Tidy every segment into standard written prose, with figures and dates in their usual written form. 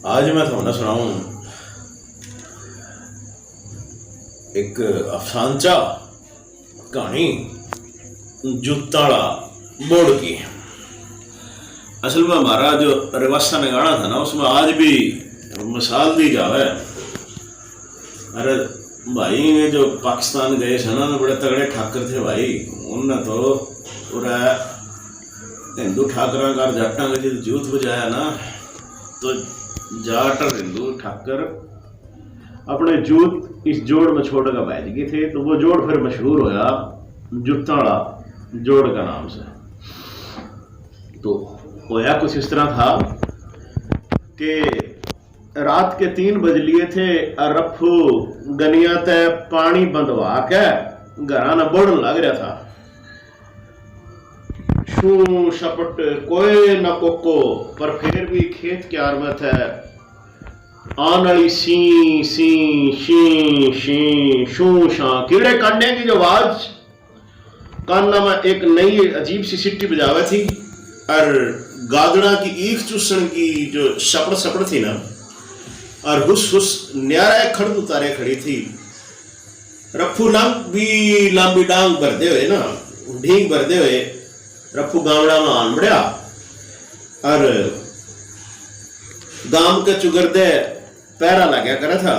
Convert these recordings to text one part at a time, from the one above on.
आज मैं थोड़ा सुनाऊं एक अफसानचा कहानी जुत्ताड़ा बोर्ड की। असल में हमारा जो रिवासा में गाना था ना, उसमें आज भी मिसाल दी जावे। अरे भाई ने जो पाकिस्तान गए थे ना, बड़े तगड़े ठाकर थे भाई। उनने तो पूरा हिंदू ठाकरा का जाटा में जो जूत बजाया ना, तो जाट और हिंदू ठाकर अपने जूत इस जोड़ में छोड़ कर बैठ गए थे। तो वो जोड़ फिर मशहूर होया जुत्ताड़ा जोड़ का नाम से। तो होया कुछ इस तरह था कि रात के 3 बज लिए थे और रफू गनिया ते पानी बंधवा के घरा न बोड़न लग रहा था। शू शपट कोई न कोको, पर फिर भी खेत क्यार में थे आन वाली सी सी शी शी शू शा कीड़े काटने की जो आवाज कान्ना में एक नई अजीब सी सिट्टी बजावे थी। और गादड़ा की ईख चूसण की जो शपड़ सपड़ थी ना, और हुस हुस न्यारा खड़ उतारे खड़ी थी। रफू लंबी डांग भरदे हुए ना, ढींग भरदे हुए रफू गावड़ा में आन बढ़िया। और गांव के चुगरदे पैरा लगा करा था।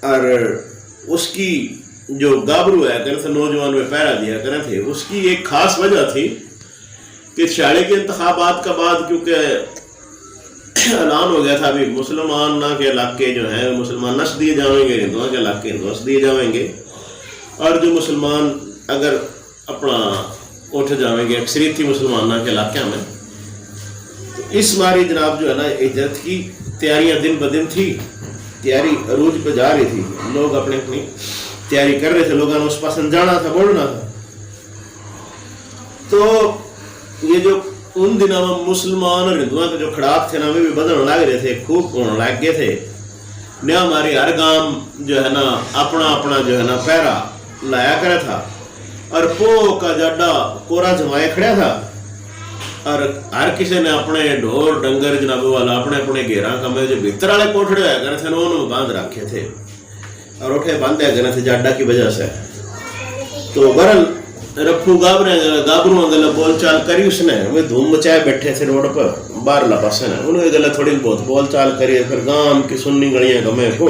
और उसकी जो गाबरू है करे थे, नौजवान में पैरा दिया करे थे। उसकी एक खास वजह थी कि शाले के इंतखाबात का बाद, क्योंकि ऐलान हो गया था अभी मुसलमान ना के इलाके जो है मुसलमान नस दिए जाएंगे, हिंदुओं के इलाके हिंदू नस दिए जाएंगे। और जो मुसलमान अगर अपना उठ जाएंगे अक्सरियत थी मुसलमाना के इलाके में। तो इस बारी जनाब जो है ना, इज्जत की तैयारियां दिन ब दिन थी। तैयारी अरूज पे जा रही थी, लोग अपनी अपनी तैयारी कर रहे थे। लोगों ने उस पास जाना था, बोलना था। तो ये जो उन दिनों में मुसलमान और हिंदुओं के जो खड़ाक थे ना, वे भी बदलने लग रहे थे, खूब होने लग गए थे। नया हमारी हर गांव जो है ना अपना अपना जो है ना पैरा लाया करा था। और पो का जाडा कोरा जमाए खड़ा था। और हर किसी ने अपने ढोर डंगर जनाब वाला अपने अपने घेरा कमरे जो भीतर वाले कोठड़े होया करे थे उन्होंने बांध रखे थे और उठे बांधे गए थे जाडा की वजह से। तो बरल रफू गाबरू गल बोलचाल करी उसने। वे धूम मचाए बैठे थे रोड पर बाहरला पासे ने। उन्होंने गल थोड़ी बहुत बोलचाल करी। फिर गांव की सुन्नी गलियां गमे को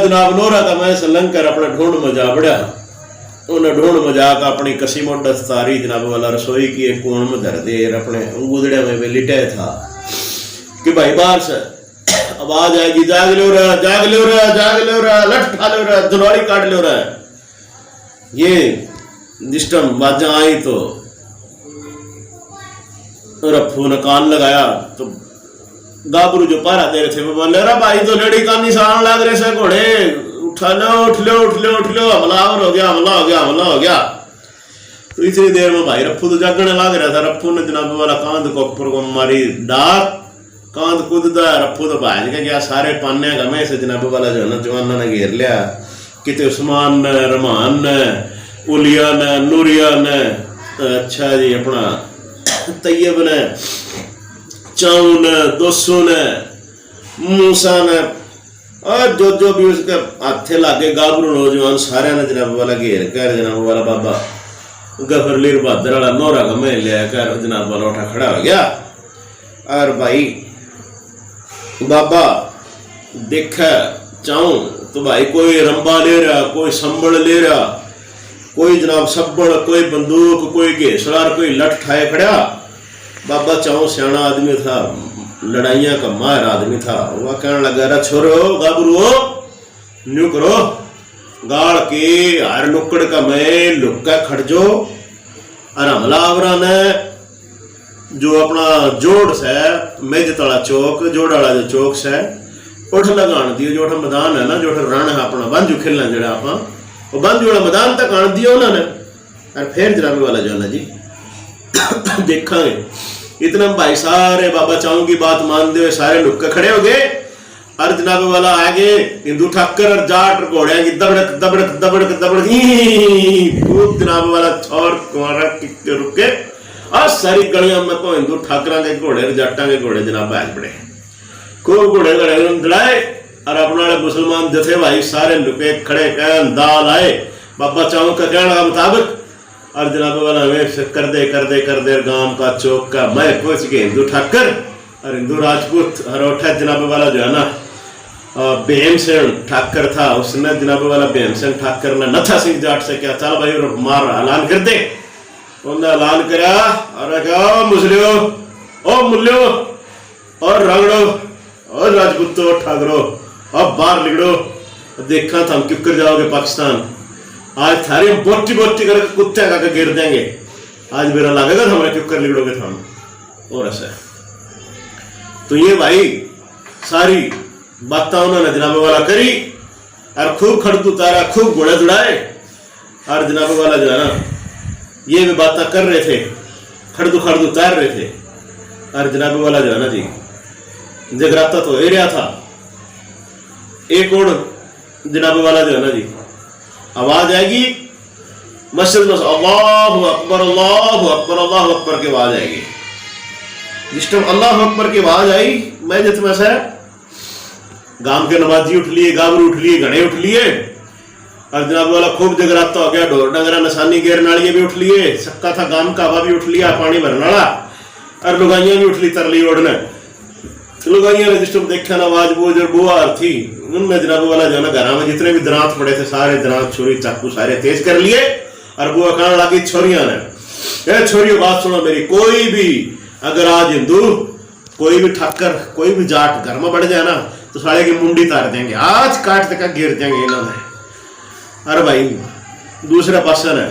जनाब नोरा का मैं लंग कर अपना ढूंढ मजा बढ़िया। उन्हें ढूंढ मजाक अपनी कसी मोटा तारी जनाब वाला रसोई की एक कोण में धर दे। अपने गुदड़े में लिटे था कि भाई बाहर से आवाज आएगी, जाग लो रहा, जाग लो रहा, जाग लो रहा, लठ खा लो रहा, दुलवारी काट लो रहा। ये जिस्टम बाजा आई तो रफू ने कान लगाया। तो गाबरू जो पारा दे रहे थे वो बोले, अरे भाई तो लड़ी का निशान लग रहे से घोड़े, उठा लो, उठ लो, उठ लो, उठ लो, हमलावर हो गया, हमला हो गया, हमला हो गया। तो इतनी देर में भाई रफू तो जागने लग रहा था। रफू ने जनाब वाला कांद कोपर को मारी डाक, कांद कूददा। रफू तो भाज के गया। सारे पाने गमे से जनाब वाला जो है ना जवाना ने घेर लिया। किते उस्मान ने, रहमान ने, उलिया ने, नूरिया ने, अच्छा जी अपना तैयब ने, चाऊ ने, दोसो ने, मूसा ने, और जो भी उसके हाथे लागे गाबरू नौजवान सारे ने जनाब वाला घेर कर जनाब वाला बाबा गफरलीर बहादुर वाला नोरा गमे लिया कर जनाब वाला उठा खड़ा हो गया। और भाई बाबा देखा चाहूं तो भाई कोई रंबा ले रहा, कोई संबल ले रहा, कोई जनाब सब्बड़, कोई बंदूक, कोई घेसड़ा, कोई लठ ठाए खड़ा। बाबा चाहूं सियाना आदमी था, लड़ाइया का माहिर आदमी था। वह कहने लगा, रे छोरो गाबरू न्यू करो, गाड़ के हर नुक्कड़ का मैं लुक्का खड़ जो। और हमलावरा ने जो अपना जोड़ से मेजतला चौक, जोड़ वाला जो चौक से उठ लगान दियो। जो मैदान है ना, जो रण है अपना बांजू खेलना जरा आप, वो बांजू वाला मैदान तक आन दिया उन्होंने। और फिर जनाबे वाला जो है ना जी देखा इतना भाई सारे बाबा चाऊ की बात मानते हुए सारे लुक्के खड़े हो गए। और जनाबे वाला आगे हिंदू ठाकर और जाट घोड़िया की दबड़क दबड़क दबड़क दबड़क खूब जनाबे वाला छोड़ रुके। आ सारी गलियां में को हिंदू ठाकरा के घोड़े जाटा के घोड़े जनाब आज बड़े खूब घोड़े दड़ाए और अपने वाले मुसलमान जथे भाई सारे लुके खड़े कहन दाल आए बाबा चाऊ का कहने का मुताबिक और जनाब वाला हमें कर दे गांव का चौक का मैं पहुंच गए हिंदू ठाकर और हिंदू राजपूत और उठा जनाब वाला जो है ना भीमसेन ठाकर था, उसने जनाब वाला भीमसेन ठाकर ने नथा सिंह जाट से क्या चल भाई मार ऐलान कर दे। उन्हें ऐलान करा और क्या मुसलियो ओ मुल्यो और रगड़ो और राजपूतो ठाकरो अब बाहर निकलो, देखा था हम क्यों कर जाओगे पाकिस्तान, आज थारी बोटी बोटी करके कुत्ते का गिर देंगे, आज मेरा लगेगा था हमें क्यों कर निकलोगे था हम। और ऐसा तो ये भाई सारी बातें उन्होंने जनाब वाला करी और खूब खड़द उतारा, खूब घोड़े दौड़ाए और जनाब वाला जो है ना ये भी बातें कर रहे थे, खड़द उतार रहे थे और जनाब वाला जो है ना जी जगराता तो एरिया था। एक और जनाब वाला जो है ना जी आवाज आएगी मस्जिद में अल्लाहु अकबर अल्लाहु अकबर अल्लाहु अकबर की आवाज आएगी। जिस टाइम अल्लाहु अकबर की आवाज आई मैं जितना से गांव के नमाजी उठ लिए, गाबरू उठ लिए, घने उठ लिए और जनाब वाला खूब जगराता हो गया, ढोर डंगरा नसानी गेर नालिये भी उठ लिए, सक्का था गांव का हवा भी उठ लिया, पानी भरने वाला और लुगाइयां भी उठ ली तरली ओढ़ने। लुगाइयां ने जिस टाइम देखा ना आवाज बोझ और बुआर थी, उनमें जनाब वाला जो ना घर में जितने भी दरात पड़े थे सारे दरात छुरी चाकू सारे तेज कर लिए और बुआ कहने लगी छोरियां ने छोरियों बात सुनो मेरी, कोई भी अगर आज हिंदू कोई भी ठाकर कोई भी जाट घर में बढ़ जाए ना तो साले की मुंडी तार देंगे, आज काट तक गिर देंगे इन्होंने। अरे भाई दूसरा पासन है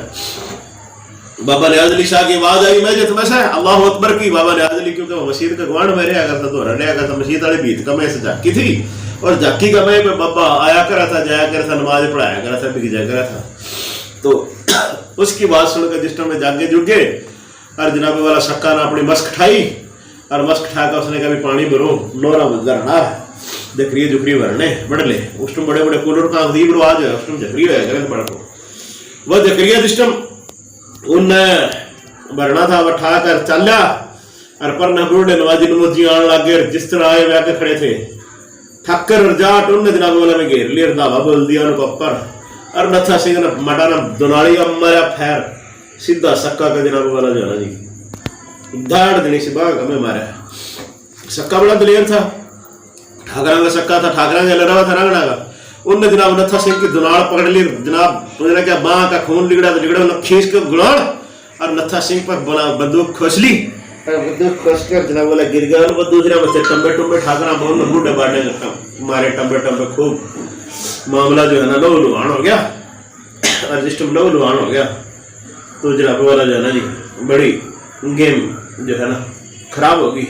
बाबा नियाज अली शाह की आवाज आई मैं जित वैसे अल्लाह अकबर की। बाबा नियाज अली क्योंकि मस्जिद का गवांड में रहा करता तो रहा करता, मस्जिद वाले भीत का मैं से झाकी थी और झाकी का मैं बाबा आया करा था, जाया करा था, नमाज पढ़ाया करा था, बिक जाया करा था। तो उसकी बात सुनकर जिस टाइम में जागे जुगे और जनाब वाला सक्का ने अपनी मस्क ठाई और मस्क ठा कर उसने कभी पानी भरो नोरा बदलना जकरी जुकरी भरने बढ़ ले। उस टाइम बड़े बड़े कूलर का दीब रवाज है, उस टाइम जकरी है बड़ा को वह जकरिया जिस टाइम उनने भरना था वह ठा कर चलिया और पर न बूढ़े नवाजी नमोजी आने लगे, जिस तरह आए वे खड़े थे ठक्कर और जाट उनने जनाब वाला में घेर लिया, दावा बोल दिया उनको ऊपर और नथा सिंह ने मटा ना दोनाली मारा फैर सीधा सक्का का जनाब वाला जो है ना जी धाड़ देनी से बाग हमें मारा। सक्का बड़ा दलेर था, ठाकरा का सक्का था, ठाकरा का लड़ा था रंगना का। उनने जनाब नथा सिंह की दुनाड़ पकड़ ली, जनाब उन्होंने क्या बाँ का खून लिगड़ा तो लिगड़ा उन्हें खींच कर गुलाड़ और नथा सिंह पर बंदूक खोस ली, बंदूक खोस कर जनाब वाला गिर गया। और दूसरे बच्चे टम्बे टुम्बे ठाकरा बोल बूढ़े बाटे मारे टम्बे टम्बे खूब मामला जो है ना लहू लुहान हो गया। और जिस टाइम लहू लुहान हो गया तो जनाब वाला जो है ना जी बड़ी गेम जो है ना खराब होगी,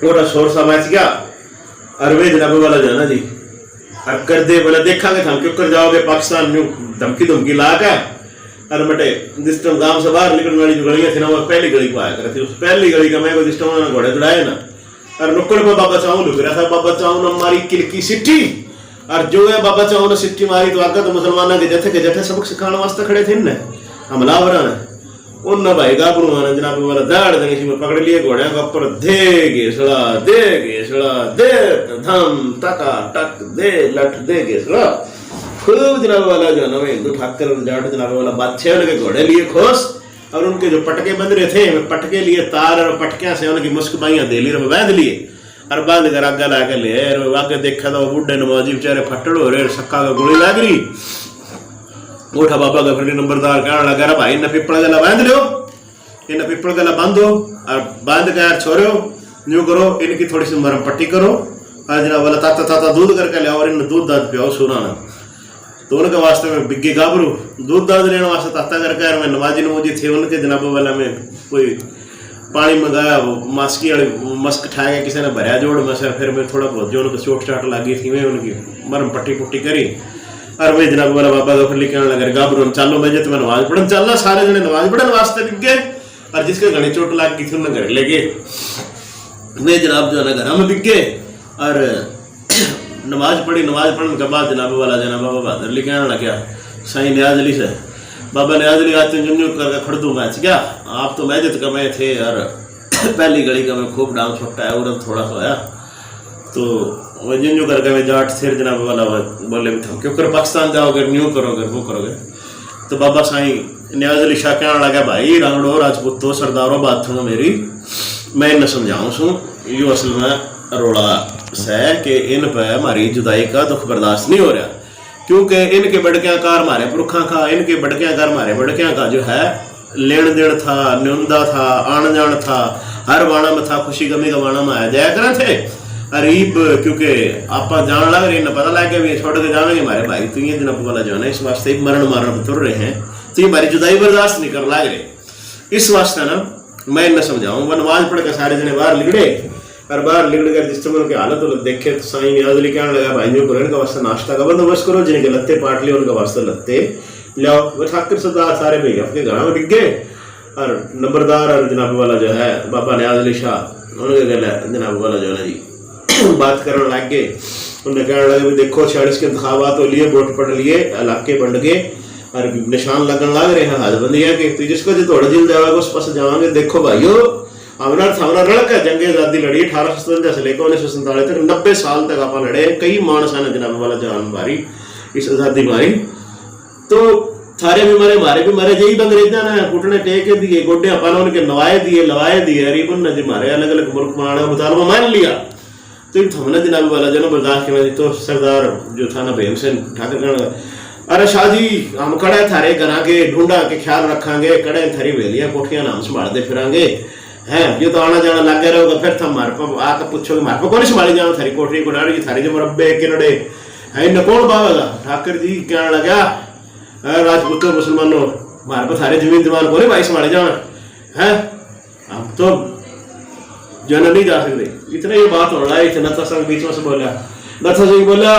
थोड़ा शोर सा मच गया और वे जनाब वाला जो है ना जी कर दे बोले देखा हम क्यों कर जाओगे पाकिस्तान में धमकी धमकी ला के और बटे जिस टाइम गांव से बाहर निकलने वाली जो गलियां थी ना वो पहली गली को आया करे थी। उस पहली गली का मैं को जिस टाइम उन्होंने घोड़े दौड़ाए ना और नुक्कड़ पर बाबा चाऊ लुक रहा था। बाबा चाऊ ने मारी किलकी सिट्टी और जो है बाबा चाऊ ने सिट्टी मारी तो आगे तो मुसलमानों के जथे सबक सिखाने वास्ते खड़े थे न हमलावर ने उन भाई गाबरू ने जनाब वाला दाड़ देंगे में पकड़ लिए घोड़े का ऊपर दे गेसड़ा दे धम टका टक दे लठ दे गेसड़ा खूब जनाब वाला जो है हिंदू ठाकर जाट जनाब वाला बादशाह के घोड़े लिए खोस और उनके जो पटके बंध रहे थे पटके लिए तार और पटकियां से उनकी मुस्कबाइयां दे ली बांध लिए और बांध कर आगे ला के ले आगे देखा तो बूढ़े नमाजी बेचारे फटड़ हो रहे, सक्का का गोली लग रही। उठा बाबा गफरी नंबरदार कहने लगा भाई इन्हें पिपड़ा गला बांध लो, इन्हें पिपड़ा गला बांधो और बांध के यार छोड़ो न्यू करो, इनकी थोड़ी सी मरम पट्टी करो और जनाब वाला ताता ताता दूध करके ले और इन्हें दूध दाद पियाओ सुनाना। तो उनके वास्ते में बिग्गे गाबरू दूध दाद लेने वास्ते ताता करके मैं नमाजी नमूजी थे उनके जनाब वाला में कोई पानी मंगाया, वो मास्की वाली मस्क ठाया किसी ने भरया जोड़ में से फिर मैं थोड़ा बहुत जो उनको चोट चाट लगी थी मैं उनकी मरम पट्टी पुट्टी करी और वे जनाब वाला बाबा गफर लिखने लगे गाबरू चालो मैं तो मैं नमाज पढ़न चलना, सारे जने नमाज पढ़न वास्ते बिक गए और जिसके घनी चोट लग गई थी उन्हें घर ले गए। वे जनाब जो है घर में बिक गए और नमाज पढ़ी, नमाज पढ़ने के बाद जनाब वाला जनाब बाबा बहादुर लिखने लगा साईं नियाज अली से बाबा न्याज अली आते जुन्जू करके खड़ दूँ मैच क्या आप तो मैजित का मैं थे यार पहली गली का मैं खूब डांस छोटा है और थोड़ा सा आया तो वो जुन्जू करके मैं जाट सिर जनाब वाला बोले भी था क्यों कर पाकिस्तान जाओगे न्यू करोगे वो करोगे। तो बाबा साईं न्याज अली शाह कहने लगा भाई रांगड़ो राजपूतो सरदारों बात सुनो मेरी मैं इन्हें समझाऊँ सू यो असल में रोड़ा है कि इन पर हमारी जुदाई का दुख बर्दाश्त नहीं हो रहा क्योंकि इनके बड़कियाँ कार मारे पुरखा का इनके बड़कियाँ कार मारे बड़कियाँ का जो है लेन देन था न्यूनदा था आन जान था हर बाणा में था खुशी गमी का बाणा में आया जाया करे थे अरीब क्योंकि आप जान लग रहे पता लग गया भी छोड़ के जाएंगे हमारे भाई तो ये जनाब वाला जो है ना इस वास्ते एक मरण मारण तुर रहे हैं तो ये हमारी जुदाई बर्दाश्त नहीं कर लग रहे इस वास्ते ना मैं इन्हें समझाऊँ वन नमाज पढ़ के सारे जने बाहर लिगड़े और बाहर लिगड़ कर जिस समय उनकी हालत तो देखे तो साईं न्याज अली कहने लगा भाई जो करो इनका वास्ते नाश्ता का बंदोबस्त करो जिनके लत्ते पाट लिए उनका वास्ते लत्ते लाओ वो ठाकर सरदार सारे भैया आपके घर में डिग गए और नंबरदार और जनाब वाला जो है बाबा न्याज अली शाह उनके गल जनाब वाला जो है ना जी बात करने लग गए उन्हें कहने लगे देखो 46 के इंतखाबात हो लिए वोट पढ़ लिए इलाके बंट गए और निशान लगन लग रहे हैं हदबंदियां के तो जिसको जो थोड़ा जिल जाएगा उस पास जावांगे देखो भाइयों हमने रड़क जंगे आजादी लड़ी 1857 से लेकर 1947 तक 90 साल तक आप लड़े कई मानसा ने जनाब वाला जान मारी इस आजादी मारी तो थारे भी मरे यही अंग्रेजा ने घुटने टेके दिए गोडे अपन उनके लवाए दिए रिबन ने जी मारे अलग अलग मुल्क बनाने का मुतालबा मान लिया तो हमने जनाब वाला जो बर्दाश्त किया तो सरदार जो था ना भीमसेन ठाकुर अरे शाह जी हम कड़े थारे घर के ढूंढा के ख्याल रखांगे कड़े थारी वेलियां कोठियां नाम संभालते फिरांगे हैं ये तो आना जाना लगे रहोगा फिर तुम मार पर आकर पूछोगे मार पर कौन संभाली जाओ थारी कोठरी को डाली थारी जो मुरब्बे किरड़े है इन्हें कौन बावेगा ठाकुर जी कहने लगा राजपूतों मुसलमानों मार पर थारे जमीन दीवान को नहीं भाई संभाले जाओ है हम तो जो नहीं जा सकते इतना ये बात हो रहा है इतना नथा सिंह बीच में से बोला नथा सिंह बोला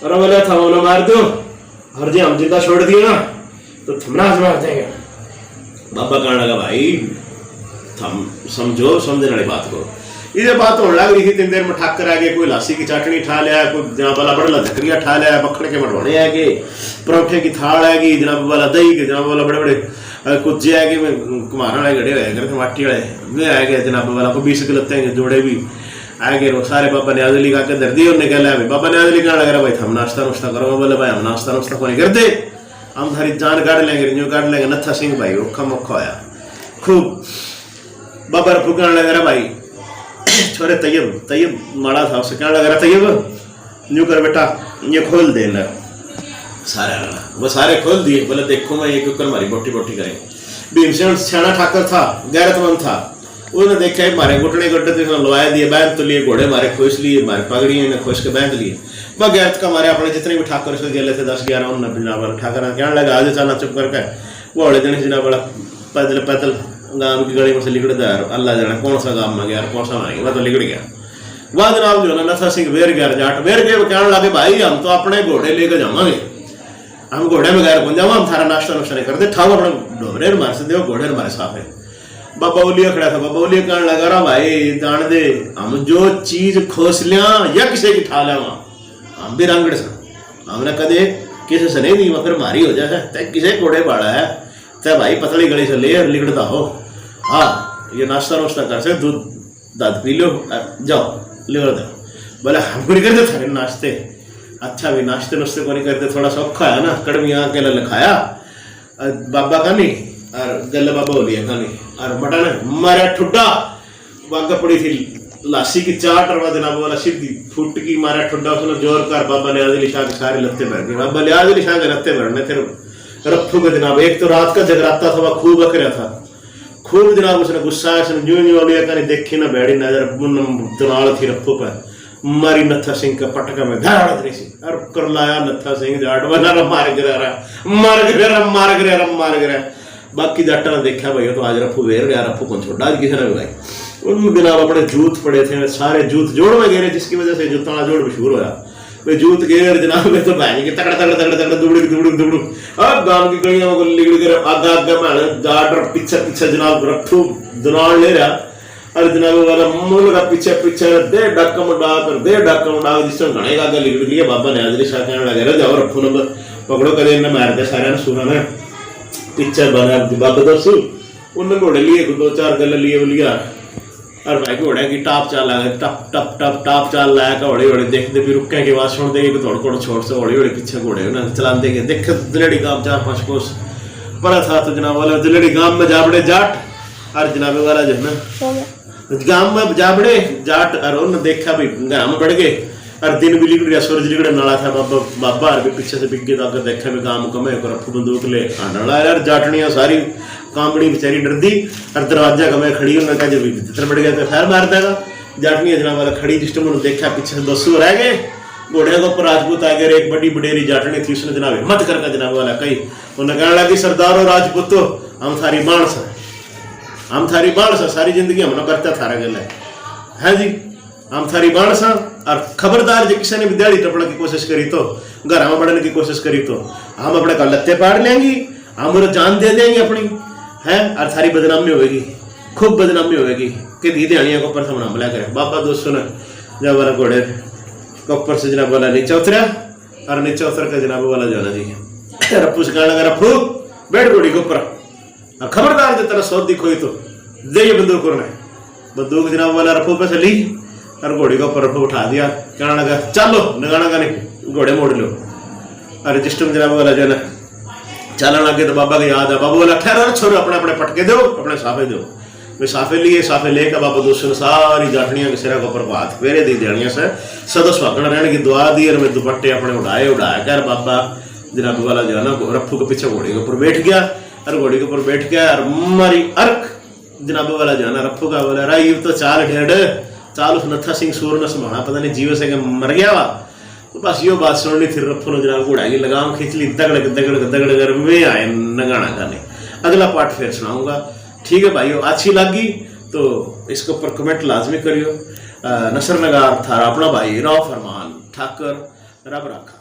अरे बोला था उन्हें मार दो और जी हम जिंदा छोड़ दिए ना तो थमना मार देंगे। बाबा कहने लगा भाई थम समझो समझने वाली बात को ये बात होने लग रही थी 3 देर में ठाकर आ गए कोई लासी की चाटनी ठा लिया कोई जनाब वाला बड़ा धकरिया ठा लिया मक्खन के मटवाने आ गए परोठे की थाल आएगी जनाब वाला दही के जनाब वाला बड़े बड़े कुछ आएगी में कुमार वाले गड़े हुए घर माटी वाले वे आ गए जनाब वाला को 20 किलो लगते हैं जोड़े भी आ गए वो सारे बाबा न्याज अली का दर दिए उन्हें कह लिया बाबा न्याज अली कहने लग रहा भाई हम नाश्ता नुश्ता करो बोले भाई हम नाश्ता नुश्ता को नहीं करते हम थारी जान काट लेंगे न्यू काट लेंगे नथा सिंह भाई औखा मौखा होया खूब बाबा रफू कहने लग रहा भाई छोरे तैयब माड़ा था उससे कहने लग रहा तैयब न्यू कर बेटा ये खोल दे ना सारे वो सारे खोल दिए बोले देखो मैं ये क्यों मारी बोटी बोटी करें भीमसेन सियाना ठाकर था गैरतमंद था उन्होंने देखा मारे घुटने गड्ढे तो लवाए दिए बैंत तो लिए घोड़े मारे खोस लिए मारे पगड़ी ने खोस के बैंत लिए वह गैरत का मारे अपने जितने भी ठाकुर से गेले थे 10-11 उन जनाब ठाकर कहने लगा आज चलना चुप करके वो हड़े जने जनाब बड़ा पैदल गाँव की गली में से लिगड़ गया अल्लाह जाने कौन सा गाँव में गया कौन सा मारेंगे वह तो लिगड़ गया वह जनाब जो है नथा सिंह वेर गया जाट वेर गए कहने लगे भाई हम तो अपने घोड़े लेकर जावांगे हम घोड़े में गैर पहुंच जाओ हम थारा नाश्ता नुश्ता नहीं करते ठाव अपने ढोबरे मार से दो घोड़े मारे साफ है। बाबा उलिया खड़ा था बाबा उलिया कहने लगा रहा भाई जान दे हम जो चीज खोस लिया या किसी की ठा लिया हम भी रंगड़ सा हमने कदे किसी से नहीं दी फिर मारी हो जाए तय किसे घोड़े बाड़ा है तय भाई पतली गली से ले लिगड़ता हो हाँ ये नाश्ता नुश्ता कर से दूध दाद पी लो जाओ लिगड़ दो बोले हमको नहीं करते थारे नाश्ते अच्छा भी नाश्ते नुश्ते को नहीं करते थोड़ा सा औखा है ना कड़मी आके लिखाया बाबा का नहीं और गल बाबा हो लिया खानी और बटन मारा ठुड्डा बागा पड़ी थी लासी की चाट और जनाब वाला सीधी फुट की मारा ठुड्डा उसने जोर कर बाबा न्याज अली शाह के सारे लत्ते भर गए बाबा न्याज अली शाह के लत्ते भरने थे रफ्फू के जनाब एक तो रात का जगराता था वह खूब अकड़ा था खूब जनाब उसने गुस्सा न्यू लिया का देखी ना बैठी नजर दुनाल थी रफ्फू पर मारी नथा सिंह का पटका में धाड़ रही सी और कर लाया नथा सिंह जाट बना मार गिरा बाकी जाटा ने देखा भाई तो आज रफू वेर गया रफू कौन छोड़ा आज किसी ने भी भाई उन दिनों अपने जूत पड़े थे सारे जूत जोड़ में गिरे जिसकी वजह से जूता वाला जोड़ मशहूर होया वे जूत गिरे जनाब में तो भाई के तगड़ा दुबड़ू अब गांव की गलियों को लिगड़ के आगा में जाट पीछे जनाब रफू दुनाल ले रहा और जनाब वाला मुल का पीछे दे डक्कम डाक जिस तरह घने का लिगड़ लिया बाबा न्याज अली शाह कहने लगे जाओ रफू ने पकड़ो करे मार दे सारे सुना ने पिक्चर बना बाबा दसू उन्हें घोड़े लिए 2-4 गल लिए बोलिया और भाई घोड़े की टाप चाल आ टप टप टप टाप चाल लाया हौली हौली देखते भी रुके की आवाज सुन देगी थोड़ा थोड़ा छोड़ से हौली हौली पीछे घोड़े चलाते गए देखे दिलड़ी गांव 4-5 कोस पर था तो जनाब वाला दिलड़ी गांव में जाबड़े जाट और जनाबे वाला जो है ना गांव में जाबड़े जाट और उन्होंने देखा भी घर में बढ़ गए और दिन भी लिगड़ सूरज लिगड़े नाला था बाबा और भी पीछे से बिक गए तो अगर देखा भी काम कमे कर अफू बंदूक ले आना यार जाटनियां सारी कामड़ी बेचारी डरदी और दरवाजा कमे खड़ी उन्होंने कहा जब जितना बढ़ गया तो खैर मार देगा जाटनियां जनाब वाला खड़ी जिस टाइम उन्होंने देखा पीछे से 200 रह गए घोड़े के ऊपर राजपूत आ गए एक बड़ी बडेरी जाटनी थी उसने जनाब हिम्मत करके जनाब वाला कही उन्हें कहने लगी सरदारो राजपूतो हम थारी बाण सा सारी जिंदगी हमने करता थारा गल है जी हम थारी बाण सा और खबरदार जो किसी ने भी दिहाड़ी टपने की कोशिश करी तो घर में बढ़ने की कोशिश करी तो हम अपने का लत्ते पाड़ लेंगे हम उन्हें जान दे देंगे अपनी है और सारी बदनामी होगी खूब बदनामी होगी कि दी दिहाड़ियों के ऊपर से हमला करे बाबा दोस्तों ने जब वाला घोड़े के ऊपर से जनाब वाला नीचे उतरा और नीचे उतर के जनाब वाला जाना जी रप्पू से कहने लगा रप्पू बैठ घोड़ी के ऊपर खबरदार जो तेरा सौद दिखोई तो दे ये बंदूक बंदूक जनाब वाला रप्पू पे से ली और घोड़ी का ऊपर रप्पू उठा दिया कहने लगा चलो नगाना का नहीं घोड़े मोड़ लो और रजिस्टर जनाब वाला जो है ना चलने लगे तो बाबा की याद है बाबा बोला ठहरो छोरो अपने अपने पटके दो अपने साफे दो वे साफे लिए साफे लेकर बाबा दोस्तों ने सारी जाटनियां के सिरा के ऊपर हाथ फेरे दी देनियां से सदो सुहागण रहने की दुआ दी और मैं दुपट्टे अपने उड़ाए कर बाबा जनाब वाला जो है ना रफ्फू के पीछे घोड़ी के ऊपर बैठ गया और घोड़ी के ऊपर बैठ गया और मारी अर्क जनाब वाला जो है ना रफ्फू का बोला राई तो चाल ढेड़ चाल उस नत्था सिंह सूर ने समाना पता नहीं जीव से मर गया वा तो बस यो बात सुननी थी रफ्फू ने जनाब घोड़ा की लगाम खींच ली दगड़ दगड़ दगड़ कर में आए नगाना गाने अगला पार्ट फिर सुनाऊंगा ठीक है भाइयों अच्छी लगी तो इसके ऊपर कमेंट लाजमी करियो नसर नगार थारा अपना भाई राव फरमान ठाकर रब रखा।